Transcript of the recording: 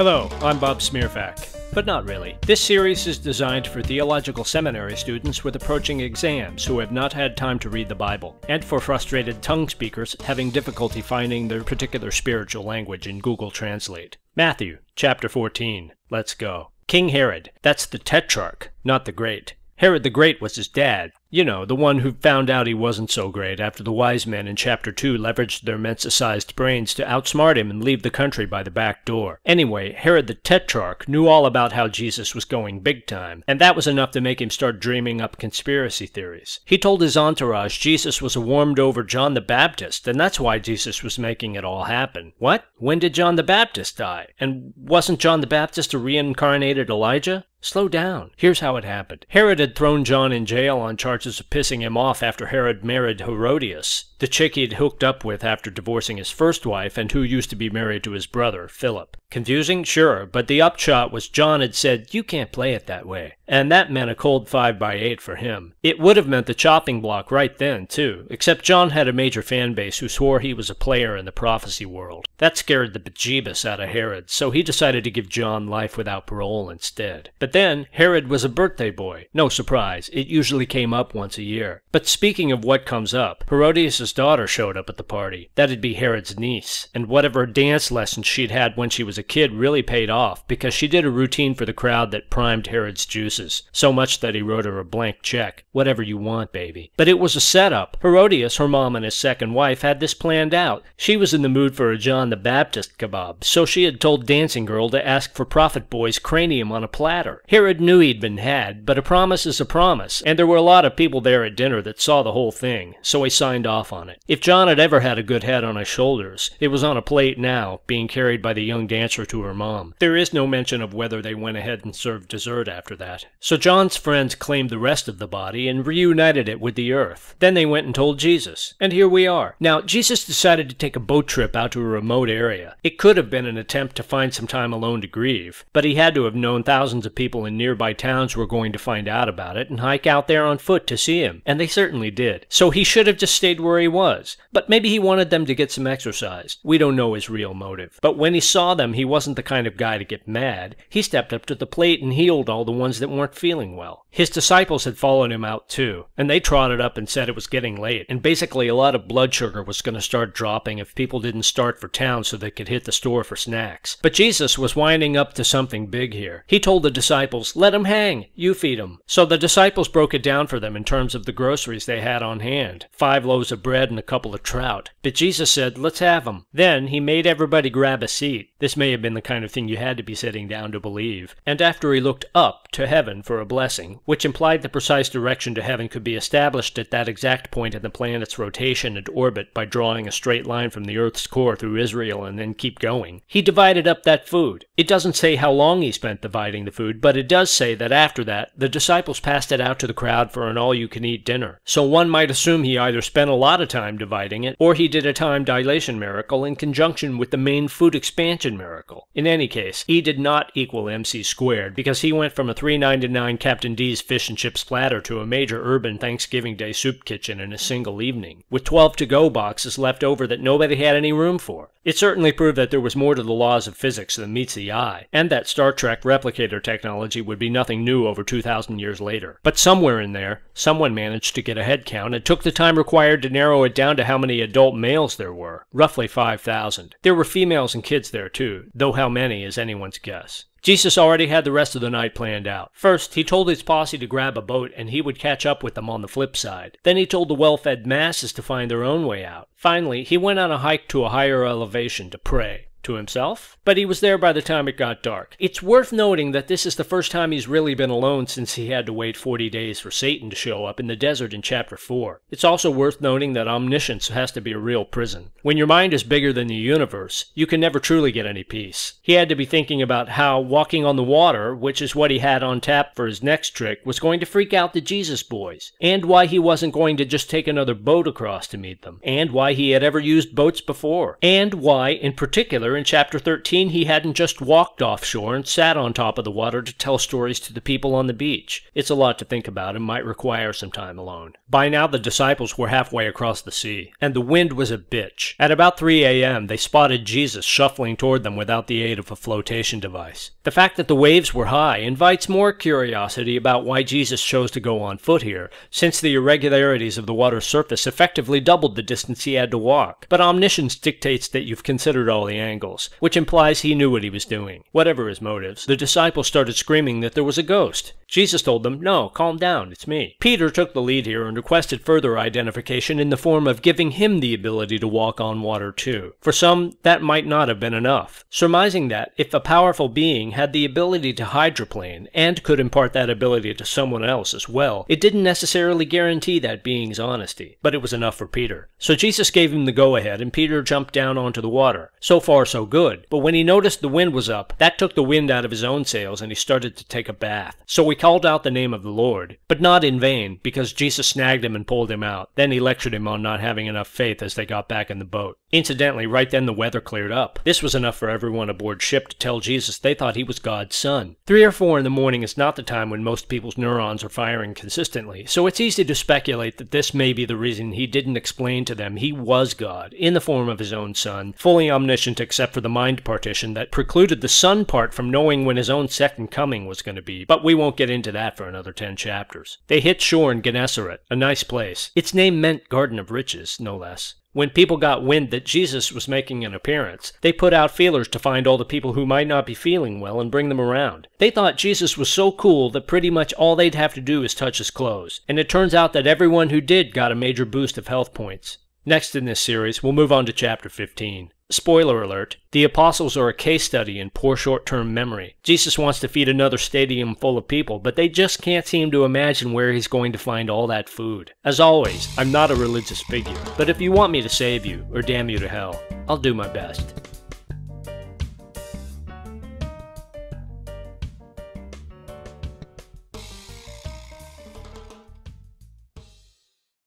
Hello, I'm Bob Smeerfak. But not really. This series is designed for theological seminary students with approaching exams who have not had time to read the Bible, and for frustrated tongue speakers having difficulty finding their particular spiritual language in Google Translate. Matthew, chapter 14. Let's go. King Herod. That's the Tetrarch, not the Great. Herod the Great was his dad. You know, the one who found out he wasn't so great after the wise men in chapter 2 leveraged their Mensa-sized brains to outsmart him and leave the country by the back door. Anyway, Herod the Tetrarch knew all about how Jesus was going big time, and that was enough to make him start dreaming up conspiracy theories. He told his entourage Jesus was a warmed-over John the Baptist, and that's why Jesus was making it all happen. What? When did John the Baptist die? And wasn't John the Baptist a reincarnated Elijah? Slow down. Here's how it happened. Herod had thrown John in jail on charges of pissing him off after Herod married Herodias, the chick he'd hooked up with after divorcing his first wife and who used to be married to his brother, Philip. Confusing? Sure, but the upshot was John had said, "You can't play it that way." And that meant a cold 5x8 for him. It would have meant the chopping block right then, too, except John had a major fan base who swore he was a player in the prophecy world. That scared the bejeebus out of Herod, so he decided to give John life without parole instead. But then, Herod was a birthday boy. No surprise, it usually came up once a year. But speaking of what comes up, Herodias' daughter showed up at the party. That'd be Herod's niece, and whatever dance lessons she'd had when she was a kid really paid off, because she did a routine for the crowd that primed Herod's juices, so much that he wrote her a blank check. Whatever you want, baby. But it was a setup. Herodias, her mom and his second wife, had this planned out. She was in the mood for a John the Baptist kebab, so she had told Dancing Girl to ask for Prophet Boy's cranium on a platter. Herod knew he'd been had, but a promise is a promise, and there were a lot of people there at dinner that saw the whole thing, so he signed off on it. If John had ever had a good head on his shoulders, it was on a plate now, being carried by the young dancer to her mom. There is no mention of whether they went ahead and served dessert after that. So John's friends claimed the rest of the body and reunited it with the earth. Then they went and told Jesus. And here we are. Now, Jesus decided to take a boat trip out to a remote area. It could have been an attempt to find some time alone to grieve, but he had to have known thousands of people in nearby towns were going to find out about it and hike out there on foot to see him, and they certainly did. So he should have just stayed where he was. But maybe he wanted them to get some exercise. We don't know his real motive. But when he saw them, he wasn't the kind of guy to get mad. He stepped up to the plate and healed all the ones that weren't feeling well. His disciples had followed him out too, and they trotted up and said it was getting late, and basically a lot of blood sugar was going to start dropping if people didn't start for town so they could hit the store for snacks. But Jesus was winding up to something big here. He told the disciples, "Let him hang, you feed him." So the disciples broke it down for them in terms of the groceries they had on hand, 5 loaves of bread and a couple of trout. But Jesus said, "Let's have them." Then he made everybody grab a seat. This may have been the kind of thing you had to be sitting down to believe. And after he looked up to heaven for a blessing, which implied the precise direction to heaven could be established at that exact point in the planet's rotation and orbit by drawing a straight line from the Earth's core through Israel and then keep going, he divided up that food. It doesn't say how long he spent dividing the food, but it does say that after that, the disciples passed it out to the crowd for an all-you-can-eat dinner. So one might assume he either spent a lot of time dividing it, or he did a time dilation miracle in conjunction with the main food expansion miracle. In any case, E did not equal MC squared, because he went from a $3.99 Captain D's fish and chips platter to a major urban Thanksgiving Day soup kitchen in a single evening, with 12 to-go boxes left over that nobody had any room for. It certainly proved that there was more to the laws of physics than meets the eye, and that Star Trek replicator technology would be nothing new over 2,000 years later. But somewhere in there, someone managed to get a head count and took the time required to narrow it down to how many adult males there were, roughly 5,000. There were females and kids there too, though how many is anyone's guess. Jesus already had the rest of the night planned out. First, he told his posse to grab a boat and he would catch up with them on the flip side. Then he told the well-fed masses to find their own way out. Finally, he went on a hike to a higher elevation to pray. To himself? But he was there by the time it got dark. It's worth noting that this is the first time he's really been alone since he had to wait 40 days for Satan to show up in the desert in chapter 4. It's also worth noting that omniscience has to be a real prison. When your mind is bigger than the universe, you can never truly get any peace. He had to be thinking about how walking on the water, which is what he had on tap for his next trick, was going to freak out the Jesus boys, and why he wasn't going to just take another boat across to meet them, and why he had ever used boats before, and why, in particular, gather, in chapter 13 he hadn't just walked offshore and sat on top of the water to tell stories to the people on the beach. It's a lot to think about and might require some time alone. By now the disciples were halfway across the sea, and the wind was a bitch. At about 3 a.m. they spotted Jesus shuffling toward them without the aid of a flotation device. The fact that the waves were high invites more curiosity about why Jesus chose to go on foot here, since the irregularities of the water's surface effectively doubled the distance he had to walk. But omniscience dictates that you've considered all the angles, which implies he knew what he was doing. Whatever his motives, the disciples started screaming that there was a ghost. Jesus told them, "No, calm down, it's me." Peter took the lead here and requested further identification in the form of giving him the ability to walk on water too. For some, that might not have been enough, surmising that if a powerful being had the ability to hydroplane and could impart that ability to someone else as well, it didn't necessarily guarantee that being's honesty. But it was enough for Peter. So Jesus gave him the go-ahead and Peter jumped down onto the water. So far so good, but when he noticed the wind was up, that took the wind out of his own sails and he started to take a bath. So he called out the name of the Lord, but not in vain, because Jesus snagged him and pulled him out. Then he lectured him on not having enough faith as they got back in the boat. Incidentally, right then the weather cleared up. This was enough for everyone aboard ship to tell Jesus they thought he was God's son. 3 or 4 in the morning is not the time when most people's neurons are firing consistently, so it's easy to speculate that this may be the reason he didn't explain to them he was God, in the form of his own son, fully omniscient except for the mind partition that precluded the son part from knowing when his own second coming was going to be, but we won't get into that for another 10 chapters. They hit shore in Gennesaret, a nice place. Its name meant Garden of Riches, no less. When people got wind that Jesus was making an appearance, they put out feelers to find all the people who might not be feeling well and bring them around. They thought Jesus was so cool that pretty much all they'd have to do is touch his clothes, and it turns out that everyone who did got a major boost of health points. Next in this series, we'll move on to chapter 15. Spoiler alert, the apostles are a case study in poor short-term memory. Jesus wants to feed another stadium full of people, but they just can't seem to imagine where he's going to find all that food. As always, I'm not a religious figure, but if you want me to save you, or damn you to hell, I'll do my best.